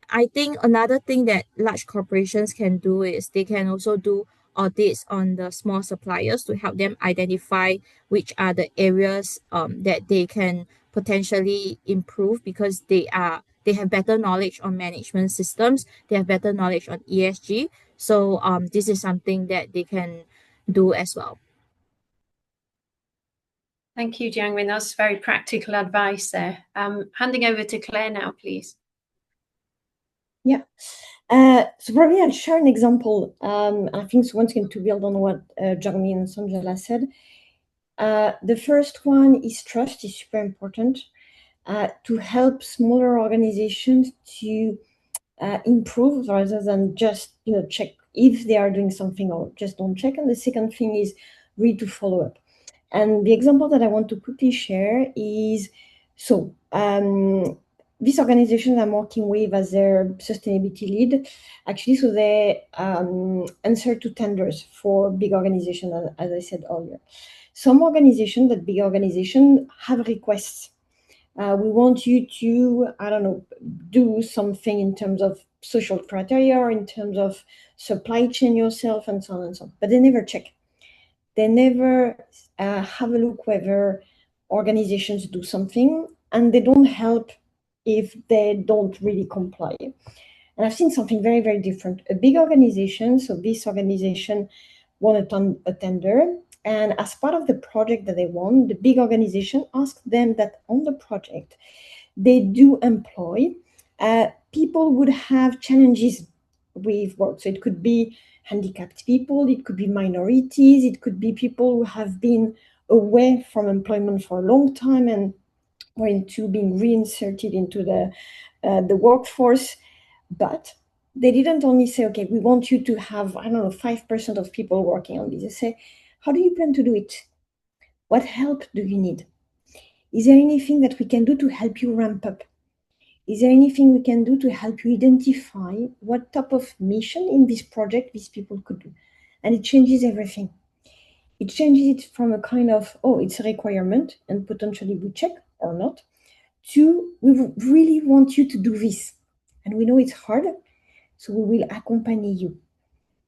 I think another thing that large corporations can do is they can also do audits on the small suppliers to help them identify which are the areas that they can potentially improve, because they have better knowledge on management systems, they have better knowledge on ESG. So this is something that they can do as well. Thank you, Jiangmin. That's very practical advice there. Handing over to Claire now, please. Yeah. So probably I'll share an example. I think so once again to build on what Jiangmin and Sanjala said. The first one is trust is super important to help smaller organizations to improve rather than just check if they are doing something or just don't check. And the second thing is really to follow up. And the example that I want to quickly share is this organization I'm working with as their sustainability lead, actually, so they answer to tenders for big organizations, as I said earlier. Some organizations, that big organization, have requests. We want you to, I don't know, do something in terms of social criteria or in terms of supply chain yourself and so on and so on. But they never check. They never have a look whether organizations do something, and they don't help if they don't really comply. And I've seen something very, very different. A big organization, so this organization won a tender, and as part of the project that they won, the big organization asked them that on the project, they do employ people would have challenges with work. So it could be handicapped people, it could be minorities, it could be people who have been away from employment for a long time and were into being reinserted into the workforce. But they didn't only say, okay, we want you to have, 5% of people working on this. They say, how do you plan to do it? What help do you need? Is there anything that we can do to help you ramp up? Is there anything we can do to help you identify what type of mission in this project these people could do? And it changes everything. It changes it from a kind of, oh, it's a requirement and potentially we check or not, to we really want you to do this. And we know it's hard, so we will accompany you.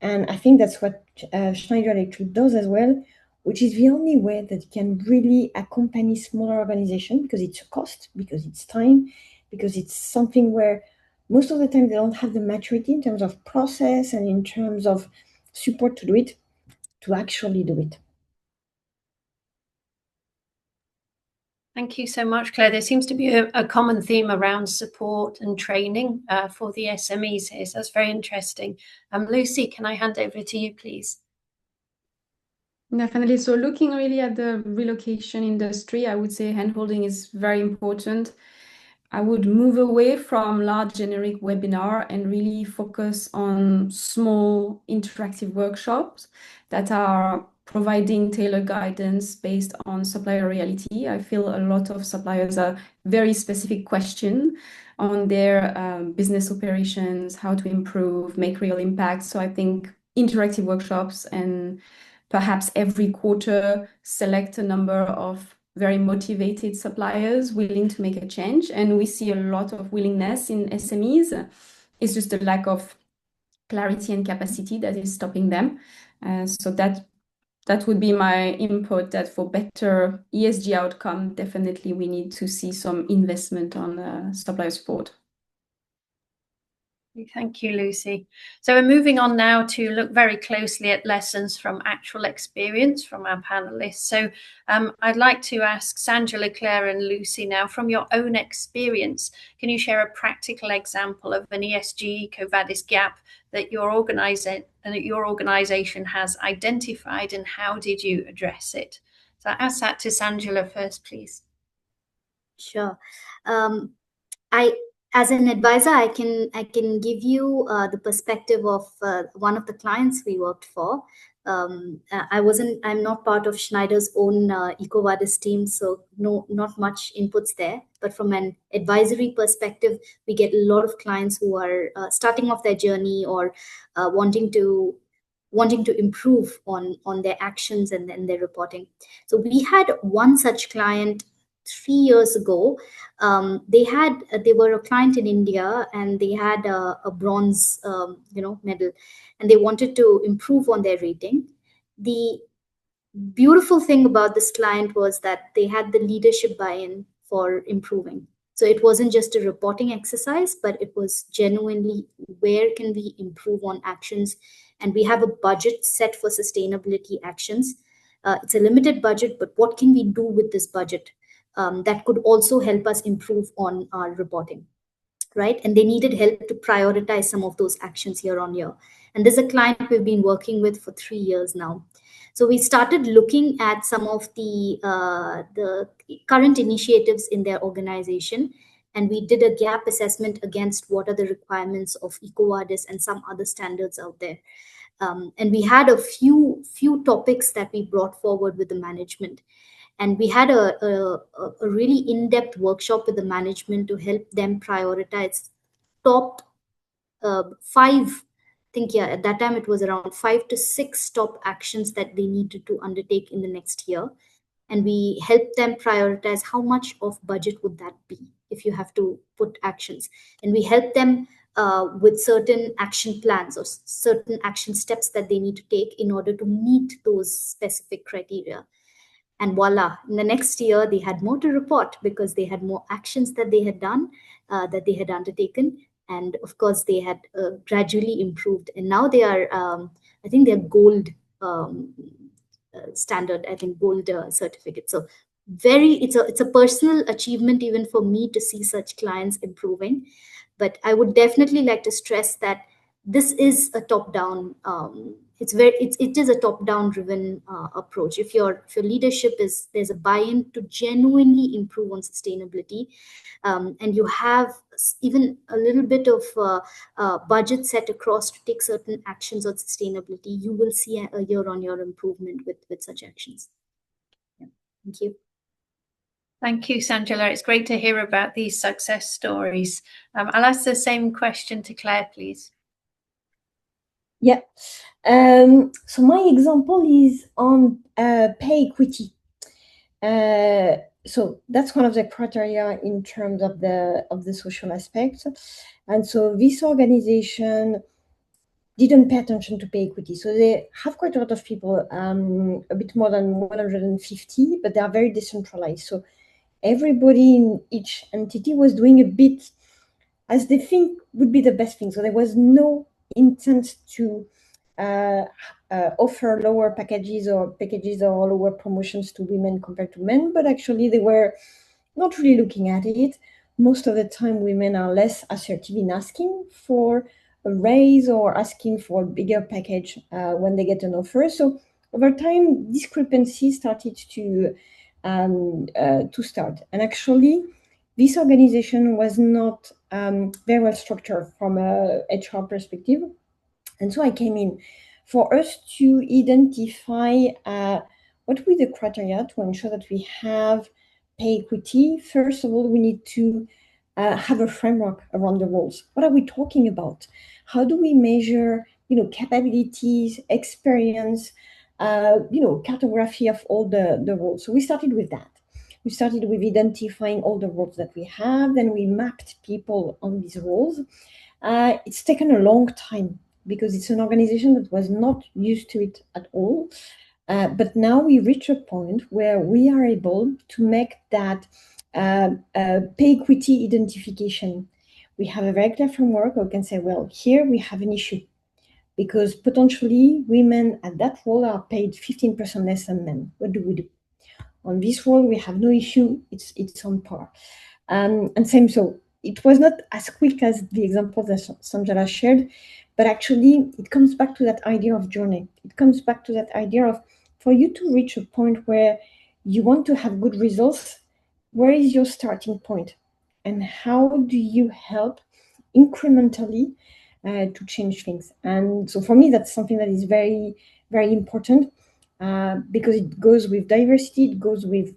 And I think that's what Schneider Electric does as well, which is the only way that it can really accompany smaller organizations, because it's a cost, because it's time, because it's something where most of the time they don't have the maturity in terms of process and in terms of support to do it, to actually do it. Thank you so much, Claire. There seems to be a common theme around support and training for the SMEs here. So that's very interesting. Lucie, can I hand over to you, please? Definitely. So looking really at the relocation industry, I would say handholding is very important. I would move away from large generic webinar and really focus on small interactive workshops that are providing tailored guidance based on supplier reality. I feel a lot of suppliers are very specific question on their business operations, how to improve, make real impact. So I think interactive workshops, and perhaps every quarter select a number of very motivated suppliers willing to make a change. And we see a lot of willingness in SMEs. It's just a lack of clarity and capacity that is stopping them. So that would be my input, that for better ESG outcome, definitely we need to see some investment on supplier support. Thank you, Lucie. So we're moving on now to look very closely at lessons from actual experience from our panelists. So I'd like to ask Sanjala, Claire and Lucie now, from your own experience, can you share a practical example of an ESG EcoVadis gap that your organization has identified, and how did you address it? So I'll ask that to Sanjala first, please. Sure. as an advisor, I can give you the perspective of one of the clients we worked for. I'm not part of Schneider's own EcoVadis team, so not much inputs there. But from an advisory perspective, we get a lot of clients who are starting off their journey or wanting to improve on their actions and then their reporting. So we had one such client 3 years ago. They were a client in India, and they had a bronze medal, and they wanted to improve on their rating. The beautiful thing about this client was that they had the leadership buy-in for improving. So it wasn't just a reporting exercise, but it was genuinely, where can we improve on actions? And we have a budget set for sustainability actions. It's a limited budget, but what can we do with this budget that could also help us improve on our reporting, right? And they needed help to prioritize some of those actions year on year. And this is a client we've been working with for 3 years now. So we started looking at some of the current initiatives in their organization, and we did a gap assessment against what are the requirements of EcoVadis and some other standards out there. And we had a few topics that we brought forward with the management. And we had a really in-depth workshop with the management to help them prioritize top 5. At that time it was around 5 to 6 top actions that they needed to undertake in the next year. And we helped them prioritize how much of budget would that be if you have to put actions. And we helped them with certain action plans or certain action steps that they need to take in order to meet those specific criteria. And voila, in the next year, they had more to report because they had more actions that they had done, that they had undertaken. And of course, they had gradually improved. And now they are, I think they're gold standard, I think gold certificate. So it's a personal achievement even for me to see such clients improving. But I would definitely like to stress that this is a top-down. It is a top-down driven approach. If your leadership there's a buy-in to genuinely improve on sustainability, and you have even a little bit of budget set across to take certain actions on sustainability, you will see a year-on-year improvement with such actions. Yeah. Thank you. Thank you, Sanjala. It's great to hear about these success stories. I'll ask the same question to Claire, please. Yeah. So my example is on pay equity. So that's one of the criteria in terms of the social aspects. And so this organization didn't pay attention to pay equity. So they have quite a lot of people, a bit more than 150, but they are very decentralized. So everybody in each entity was doing a bit as they think would be the best thing. So there was no intent to offer lower packages or lower promotions to women compared to men, but actually they were not really looking at it. Most of the time, women are less assertive in asking for a raise or asking for a bigger package when they get an offer. So over time, discrepancies started to start. And actually, this organization was not very well structured from a HR perspective. And so I came in for us to identify what would be the criteria to ensure that we have pay equity. First of all, we need to have a framework around the roles. What are we talking about? How do we measure, capabilities, experience, cartography of all the roles? So we started with that. We started with identifying all the roles that we have. Then we mapped people on these roles. It's taken a long time because it's an organization that was not used to it at all. But now we reach a point where we are able to make that pay equity identification. We have a very clear framework. We can say, well, here we have an issue because potentially women at that role are paid 15% less than men. What do we do? On this role, we have no issue. It's on par. And same, so it was not as quick as the example that Sanjala shared, but actually it comes back to that idea of journey. It comes back to that idea of, for you to reach a point where you want to have good results, where is your starting point? and how do you help incrementally to change things? And so for me, that's something that is very, very important because it goes with diversity, it goes with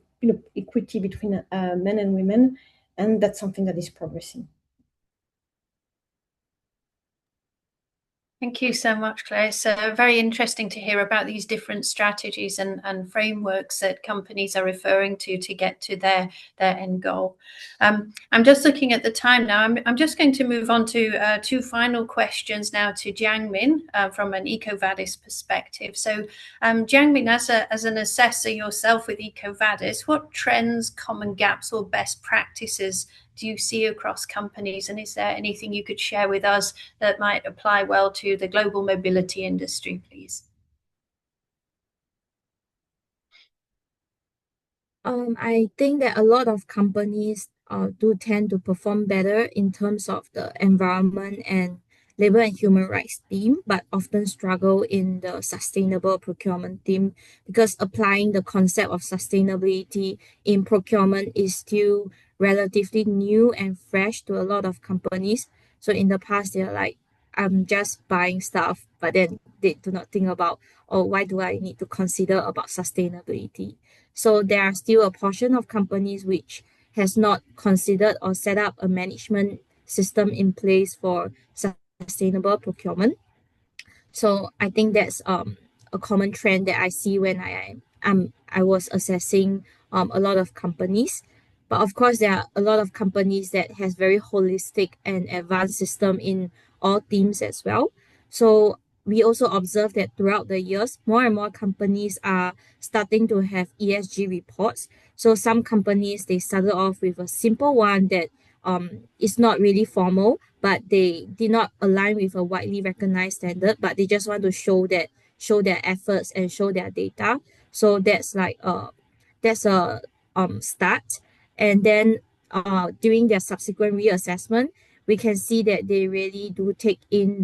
equity between men and women, and that's something that is progressing. Thank you so much, Claire. So very interesting to hear about these different strategies and frameworks that companies are referring to get to their end goal. I'm just looking at the time now. I'm just going to move on to two final questions now to Jiangmin from an EcoVadis perspective. So Jiangmin, as an assessor yourself with EcoVadis, what trends, common gaps or best practices do you see across companies? And is there anything you could share with us that might apply well to the global mobility industry, please? I think that a lot of companies do tend to perform better in terms of the environment and labor and human rights theme, but often struggle in the sustainable procurement theme because applying the concept of sustainability in procurement is still relatively new and fresh to a lot of companies. So in the past, they're like, I'm just buying stuff, but then they do not think about, oh, why do I need to consider about sustainability? So there are still a portion of companies which has not considered or set up a management system in place for sustainable procurement. So I think that's a common trend that I see when I was assessing a lot of companies. But of course, there are a lot of companies that has very holistic and advanced system in all teams as well. So we also observe that throughout the years, more and more companies are starting to have ESG reports. So some companies they started off with a simple one that is not really formal, but they did not align with a widely recognized standard, but they just want to show their efforts and show their data. So that's a start. And then during their subsequent reassessment, we can see that they really do take in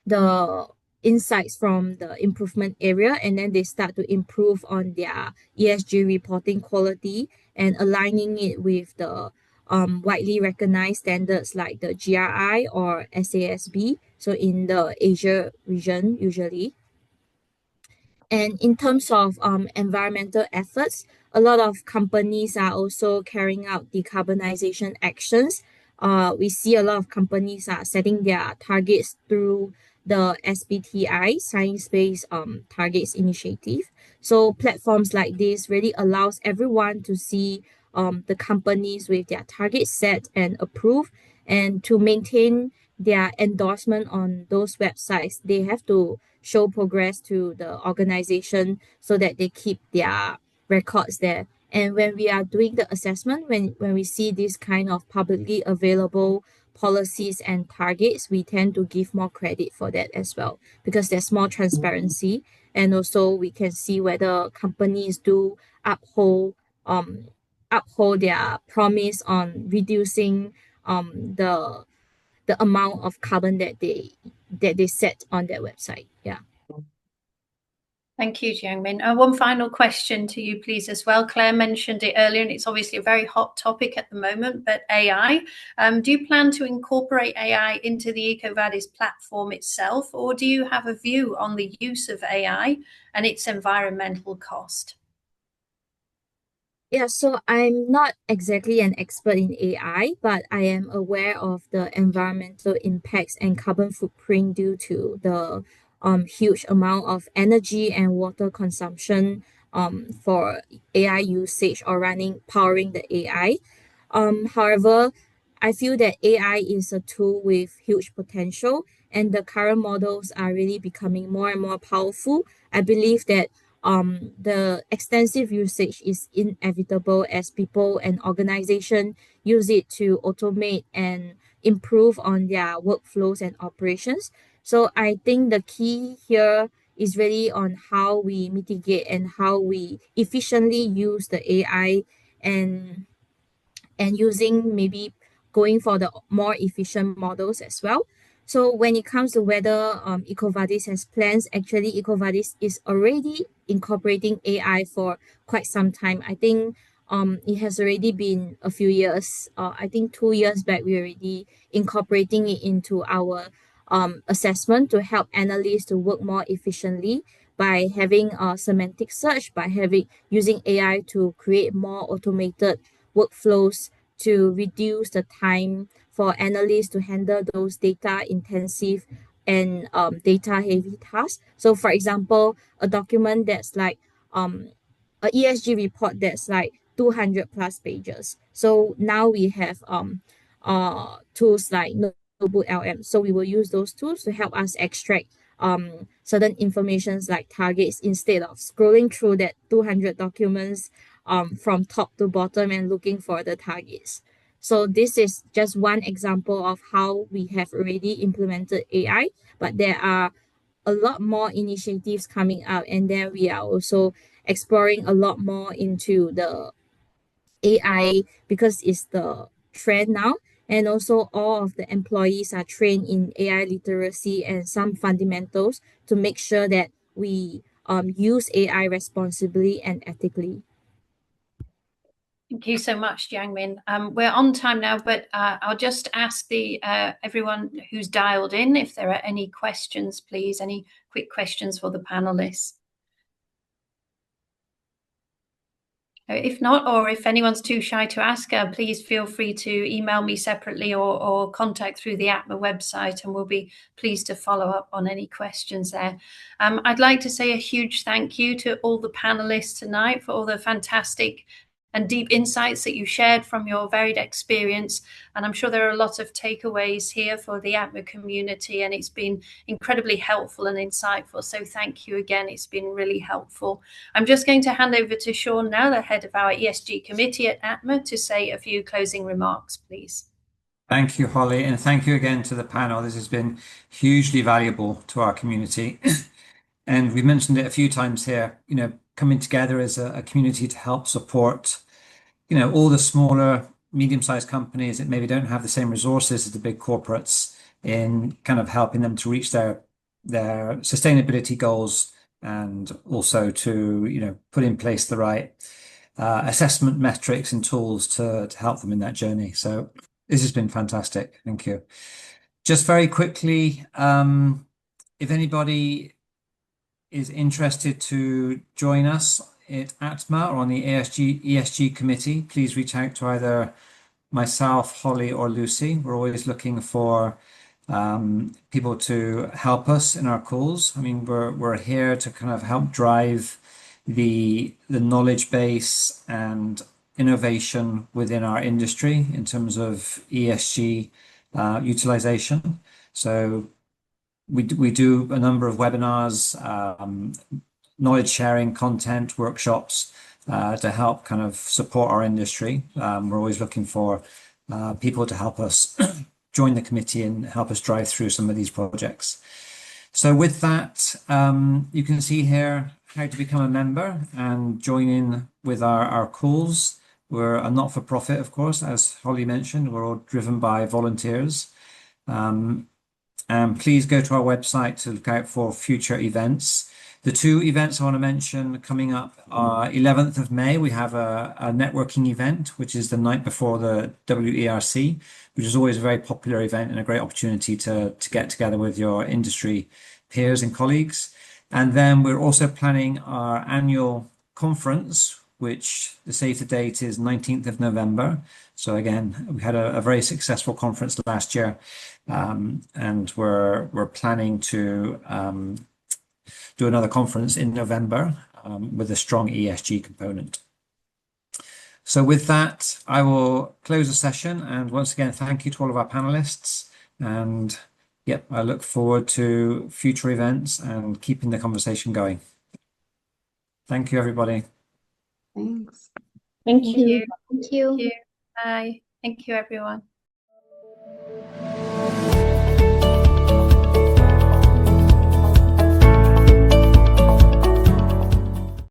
the insights from the improvement area, and then they start to improve on their ESG reporting quality and aligning it with the widely recognized standards like the GRI or SASB, so in the Asia region usually. And in terms of environmental efforts, a lot of companies are also carrying out decarbonization actions. We see a lot of companies are setting their targets through the SBTI, Science-Based Targets Initiative. So platforms like this really allows everyone to see the companies with their targets set and approved, and to maintain their endorsement on those websites, they have to show progress to the organization so that they keep their records there. And when we are doing the assessment, when we see this kind of publicly available policies and targets, we tend to give more credit for that as well because there's more transparency, and also we can see whether companies do uphold uphold their promise on reducing the amount of carbon that they set on their website. Yeah. Thank you, Jiangmin. One final question to you, please, as well. Claire mentioned it earlier, and it's obviously a very hot topic at the moment, but AI. Do you plan to incorporate AI into the EcoVadis platform itself, or do you have a view on the use of AI and its environmental cost? Yeah, so I'm not exactly an expert in AI, but I am aware of the environmental impacts and carbon footprint due to the huge amount of energy and water consumption for AI usage or powering the AI. However, I feel that AI is a tool with huge potential, and the current models are really becoming more and more powerful. I believe that the extensive usage is inevitable as people and organizations use it to automate and improve on their workflows and operations. So I think the key here is really on how we mitigate and how we efficiently use the AI, and using maybe going for the more efficient models as well. So when it comes to whether EcoVadis has plans, actually EcoVadis is already incorporating AI for quite some time. I think it has already been a few years. I think 2 years back, we're already incorporating it into our assessment to help analysts to work more efficiently by having a semantic search, by using AI to create more automated workflows to reduce the time for analysts to handle those data intensive and data heavy tasks. So for example, a document that's like a ESG report that's like 200 plus pages. So now we have tools like Notebook LM. So we will use those tools to help us extract certain informations like targets instead of scrolling through that 200 documents from top to bottom and looking for the targets. So this is just one example of how we have already implemented AI, but there are a lot more initiatives coming out, and then we are also exploring a lot more into the AI because it's the trend now. And also all of the employees are trained in AI literacy and some fundamentals to make sure that we use AI responsibly and ethically. Thank you so much, Jiangmin. We're on time now, but I'll just ask everyone who's dialed in if there are any questions, please, any quick questions for the panelists. If not, or if anyone's too shy to ask, please feel free to email me separately or contact through the ATMA website, and we'll be pleased to follow up on any questions there. I'd like to say a huge thank you to all the panelists tonight for all the fantastic and deep insights that you shared from your varied experience. And I'm sure there are a lot of takeaways here for the ATMA community, and it's been incredibly helpful and insightful. So thank you again. It's been really helpful. I'm just going to hand over to Sean now, the head of our ESG committee at ATMA, to say a few closing remarks, please. Thank you, Holly, and thank you again to the panel. This has been hugely valuable to our community. And we've mentioned it a few times here, coming together as a community to help support, all the smaller, medium-sized companies that maybe don't have the same resources as the big corporates in kind of helping them to reach their sustainability goals, and also to, put in place the right assessment metrics and tools to help them in that journey. So this has been fantastic. Thank you. Just very quickly, if anybody is interested to join us at ATMA or on the ESG committee, please reach out to either myself, Holly, or Lucie. We're always looking for people to help us in our calls. I mean, we're here to kind of help drive the knowledge base and innovation within our industry in terms of ESG utilization. So we do a number of webinars, knowledge sharing, content, workshops to help kind of support our industry. We're always looking for people to help us join the committee and help us drive through some of these projects. So with that, you can see here how to become a member and join in with our calls. We're a not-for-profit, of course, as Holly mentioned. We're all driven by volunteers. And please go to our website to look out for future events. The two events I want to mention coming up are 11th of May. We have a networking event, which is the night before the WERC, which is always a very popular event and a great opportunity to get together with your industry peers and colleagues. And then we're also planning our annual conference, which the save the date is 19th of November. So again, we had a very successful conference last year, and we're planning to do another conference in November with a strong ESG component. So with that, I will close the session, and once again, thank you to all of our panelists. And yep, I look forward to future events and keeping the conversation going. Thank you, everybody. Thanks. Thank you. Thank you. Bye. Thank you, everyone.